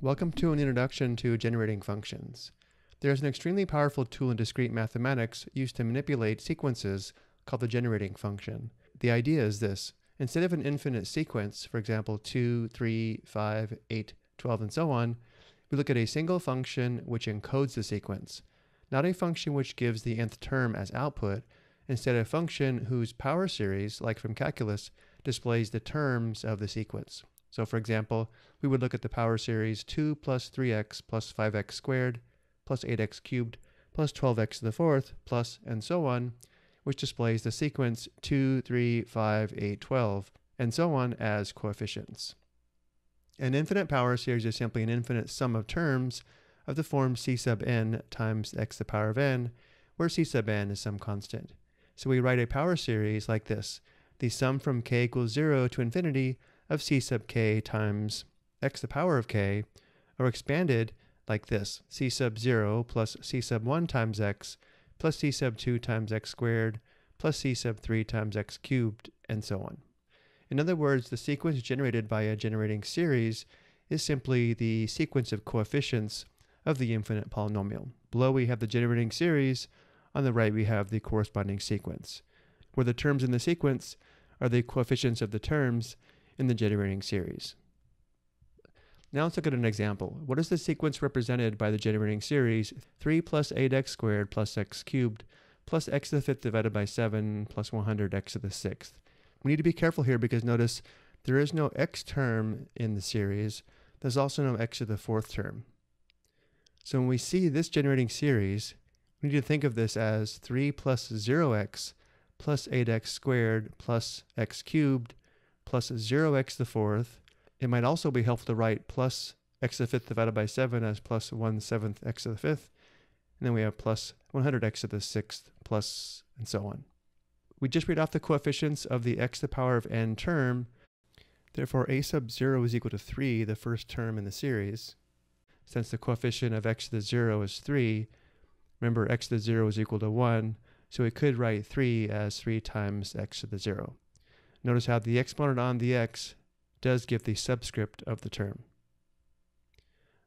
Welcome to an introduction to generating functions. There is an extremely powerful tool in discrete mathematics used to manipulate sequences called the generating function. The idea is this. Instead of an infinite sequence, for example 2, 3, 5, 8, 12, and so on, we look at a single function which encodes the sequence. Not a function which gives the nth term as output, instead a function whose power series, like from calculus, displays the terms of the sequence. So for example, we would look at the power series 2 plus 3x plus 5x squared plus 8x cubed plus 12x to the fourth plus and so on, which displays the sequence 2, 3, 5, 8, 12, and so on as coefficients. An infinite power series is simply an infinite sum of terms of the form c sub n times x to the power of n, where c sub n is some constant. So we write a power series like this: the sum from k equals 0 to infinity of c sub k times x to the power of k, or expanded like this: c sub 0 plus c sub 1 times x plus c sub 2 times x squared plus c sub 3 times x cubed, and so on. In other words, the sequence generated by a generating series is simply the sequence of coefficients of the infinite polynomial. Below we have the generating series, on the right we have the corresponding sequence, where the terms in the sequence are the coefficients of the terms in the generating series. Now let's look at an example. What is the sequence represented by the generating series 3 plus 8x squared plus x cubed plus x to the fifth divided by 7 plus 100x to the sixth? We need to be careful here because notice there is no x term in the series. There's also no x to the fourth term. So when we see this generating series, we need to think of this as 3 plus 0x plus 8x squared plus x cubed plus 0x to the fourth. It might also be helpful to write plus x to the fifth divided by 7 as plus 1/7 x to the fifth. And then we have plus 100x to the sixth plus and so on. We just read off the coefficients of the x to the power of n term. Therefore, a sub 0 is equal to 3, the first term in the series. Since the coefficient of x to the 0 is 3, remember x to the 0 is equal to 1, so we could write 3 as 3 times x to the 0. Notice how the exponent on the x does give the subscript of the term.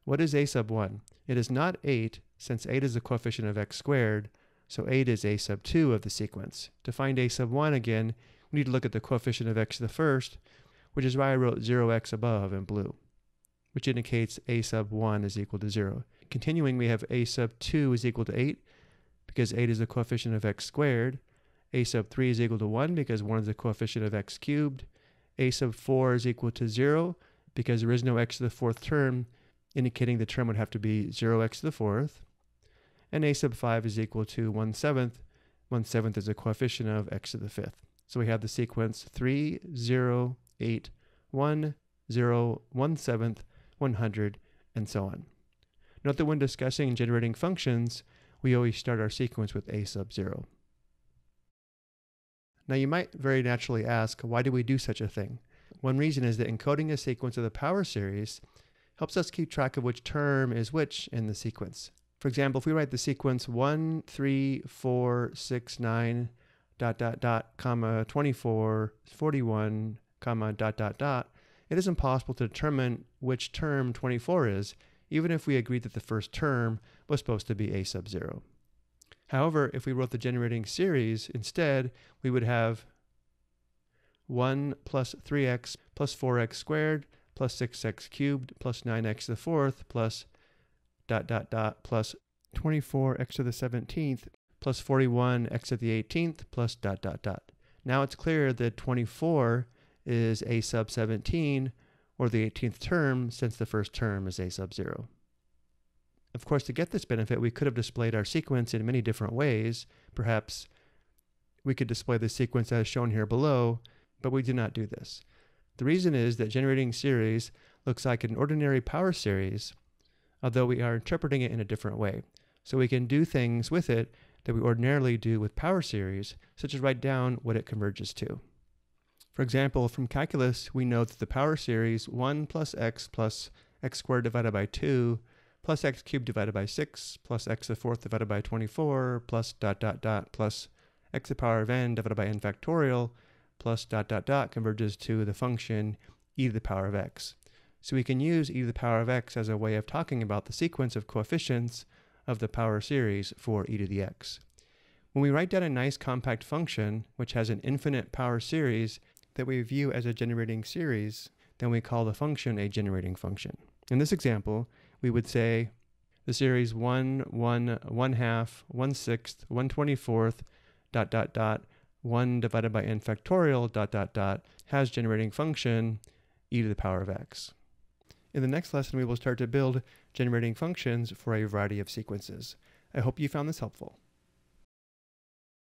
What is a sub 1? It is not 8, since 8 is the coefficient of x squared, so 8 is a sub 2 of the sequence. To find a sub 1 again, we need to look at the coefficient of x to the first, which is why I wrote 0x above in blue, which indicates a sub 1 is equal to 0. Continuing, we have a sub 2 is equal to 8, because 8 is the coefficient of x squared. A sub 3 is equal to 1 because 1 is the coefficient of x cubed. A sub 4 is equal to 0 because there is no x to the fourth term, indicating the term would have to be 0x to the fourth. And a sub 5 is equal to 1/7. 1/7 is a coefficient of x to the fifth. So we have the sequence 3, 0, 8, 1, 0, 1/7, 100, and so on. Note that when discussing generating functions, we always start our sequence with a sub 0. Now you might very naturally ask, why do we do such a thing? One reason is that encoding a sequence of the power series helps us keep track of which term is which in the sequence. For example, if we write the sequence 1, 3, 4, 6, 9, ... 24, 41, it is impossible to determine which term 24 is, even if we agreed that the first term was supposed to be a sub 0. However, if we wrote the generating series instead, we would have 1 plus 3x plus 4x squared plus 6x cubed plus 9x to the fourth plus ... plus 24x to the 17th plus 41x to the 18th plus ... Now it's clear that 24 is a sub 17, or the 18th term, since the first term is a sub 0. Of course, to get this benefit, we could have displayed our sequence in many different ways. Perhaps we could display the sequence as shown here below, but we do not do this. The reason is that generating series looks like an ordinary power series, although we are interpreting it in a different way. So we can do things with it that we ordinarily do with power series, such as write down what it converges to. For example, from calculus, we know that the power series 1 plus x squared divided by 2 plus x cubed divided by 6 plus x to the fourth divided by 24 plus ... plus x to the power of n divided by n factorial plus ... converges to the function e to the power of x. So we can use e to the power of x as a way of talking about the sequence of coefficients of the power series for e to the x. When we write down a nice compact function which has an infinite power series that we view as a generating series, then we call the function a generating function. In this example, we would say the series 1, 1, 1/2, 1/6, 1/24, ... 1 divided by n factorial ... has generating function e to the power of x. In the next lesson, we will start to build generating functions for a variety of sequences. I hope you found this helpful.